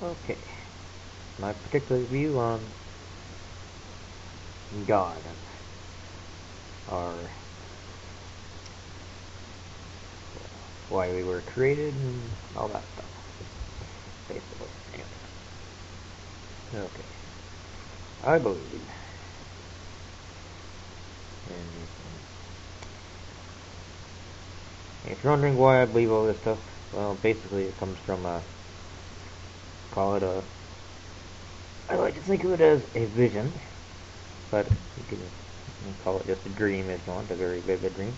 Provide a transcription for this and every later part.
Okay, my particular view on God and our why we were created and all that stuff, basically. Anyway. Okay. I believe, and if you're wondering why I believe all this stuff, well, basically it comes from call it a, I like to think of it as a vision, but you can call it just a dream if you want, a very vivid dream.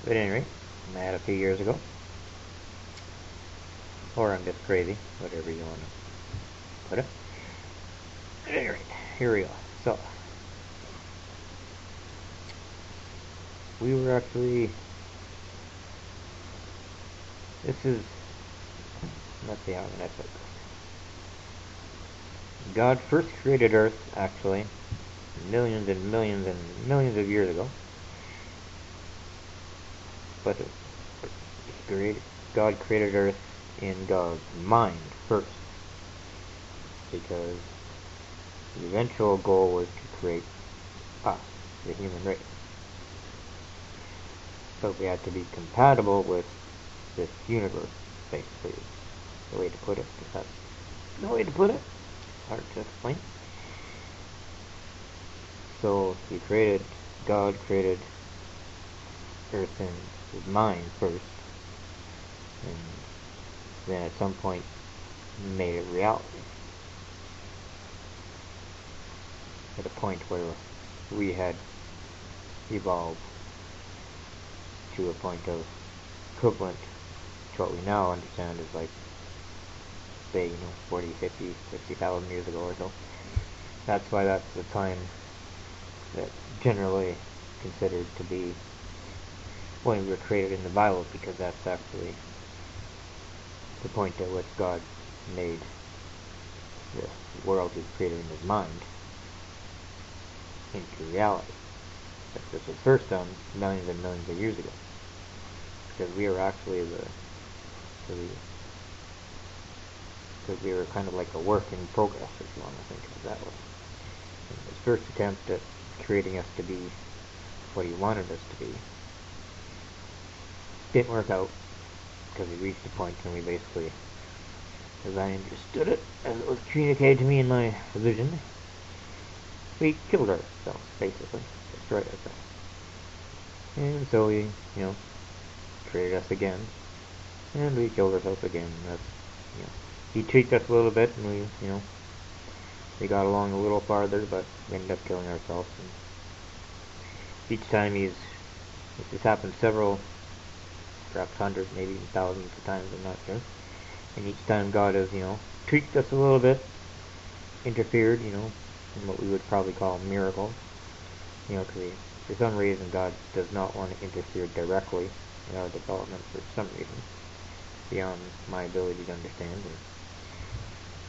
But anyway, I had a few years ago, or I'm just crazy, whatever you want to put it. At any rate, here we go. So, we were actually, this is, let's see, how can I put this? God first created Earth, actually, millions and millions and millions of years ago. But God created Earth in God's mind first, because the eventual goal was to create us, the human race. So we had to be compatible with this universe, basically, is the way to put it. That's the way to put it. Hard to explain. So God created Earth in his mind first, and then at some point made it reality. At a point where we had evolved to a point of equivalent to what we now understand is like, say, 40, 50, 60,000 years ago or so. That's why that's the time that generally considered to be when we were created in the Bible, because that's actually the point at which God made this world he created in his mind into reality. This was first done millions and millions of years ago, because we were actually because we were kind of like a work in progress, if you want to think of it that way. And his first attempt at creating us to be what he wanted us to be didn't work out, because we reached a point and we basically, as I understood it, as it was communicated to me in my vision, we killed ourselves, basically, destroyed ourselves. And so he, created us again, and we killed ourselves again. And that's, he tweaked us a little bit, and we got along a little farther, but we ended up killing ourselves. And each time this has happened several, perhaps hundreds, maybe even thousands of times, I'm not sure. And each time God has, tweaked us a little bit, interfered, in what we would probably call miracles. Because for some reason God does not want to interfere directly in our development for some reason, beyond my ability to understand, or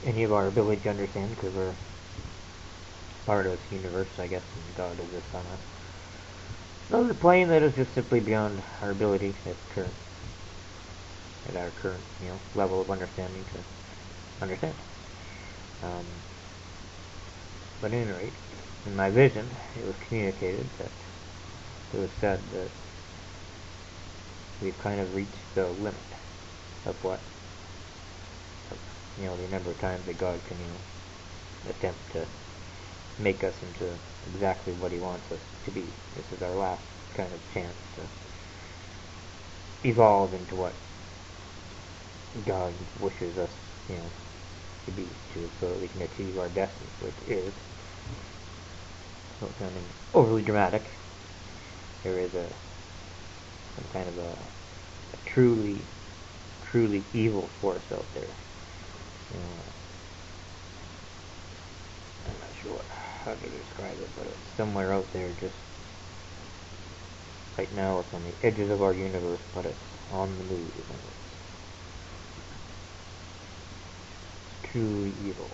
any of our ability to understand, because we're part of this universe, I guess, and God exists on us. Another plane that is just simply beyond our ability at our current, level of understanding to understand. But at any rate, in my vision, it was communicated that it was said that we've kind of reached the limit of the number of times that God can, attempt to make us into exactly what he wants us to be. This is our last kind of chance to evolve into what God wishes us, to be, so that we can achieve our destiny, which is, without sounding overly dramatic, there is some kind of a truly evil force out there. I'm not sure how to describe it, but it's somewhere out there. Just right now, it's on the edges of our universe, but it's on the move, and it's truly evil,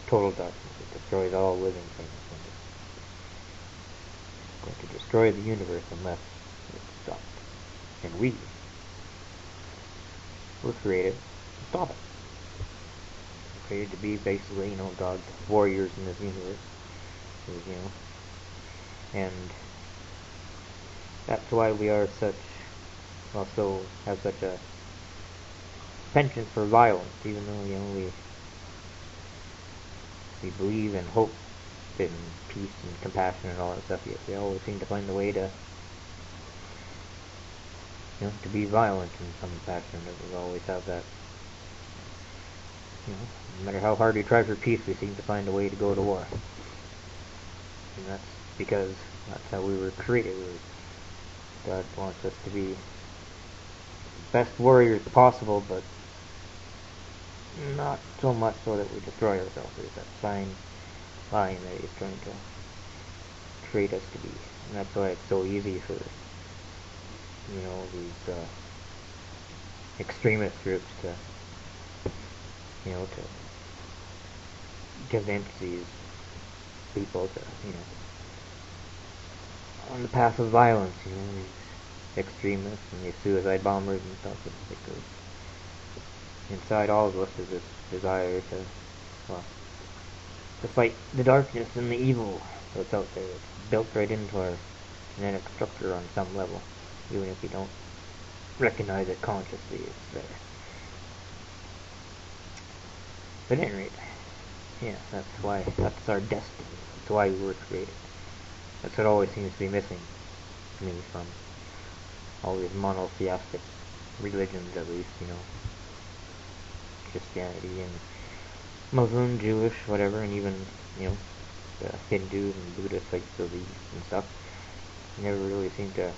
total darkness. It destroys all living things, and it's going to destroy the universe unless it's stopped. And we were created to stop it. created to be basically, God's warriors in this universe. And that's why we are also have such a penchant for violence, even though, we believe and hope in peace and compassion and all that stuff, yet we always seem to find a way to be violent in some fashion. That we always have that, no matter how hard we try for peace, we seem to find a way to go to war. And that's because that's how we were created. God wants us to be the best warriors possible, but not so much so that we destroy ourselves. There's that fine line that He's trying to create us to be. And that's why it's so easy for these extremist groups to convince these people to on the path of violence, these extremists and these suicide bombers and stuff. It's because inside all of us is this desire to fight the darkness and the evil that's out there. It's built right into our genetic structure on some level, even if we don't recognize it consciously. It's there. But at any rate, that's our destiny. That's why we were created. That's what always seems to be missing to me from all these monotheistic religions, at least, Christianity and Muslim, Jewish, whatever, and even, the Hindu and Buddhist beliefs and stuff. Never really seem to.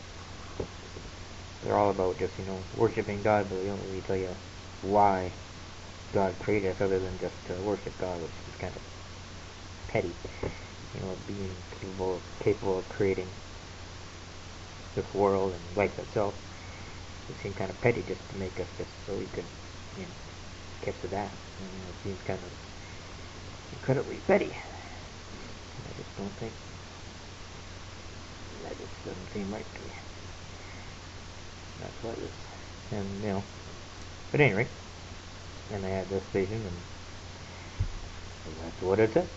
They're all about just, worshiping God, but they don't really tell you why God created us other than just to worship God, which is kind of petty. Being capable of creating this world and life itself. It seems kind of petty just to make us just so we could, get to that. It seems kind of incredibly petty. I just don't think that just doesn't seem right to me. That's why this, and but anyway, and I had this vision, and that's what it said.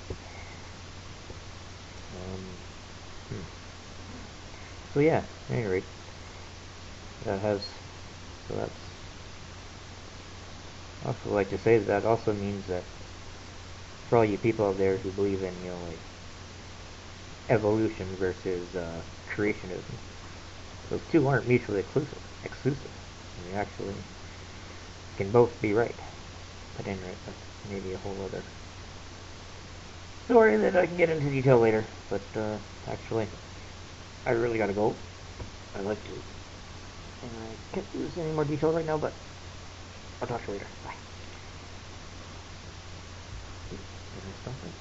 So yeah, at any rate, that's, I also like to say that also means that for all you people out there who believe in, evolution versus creationism, those two aren't mutually exclusive. They actually can both be right. But anyway, that's maybe a whole other story that I can get into detail later. But actually, I really gotta go. I'd like to, and I can't use any more detail right now, but I'll talk to you later. Bye. Did I stop it?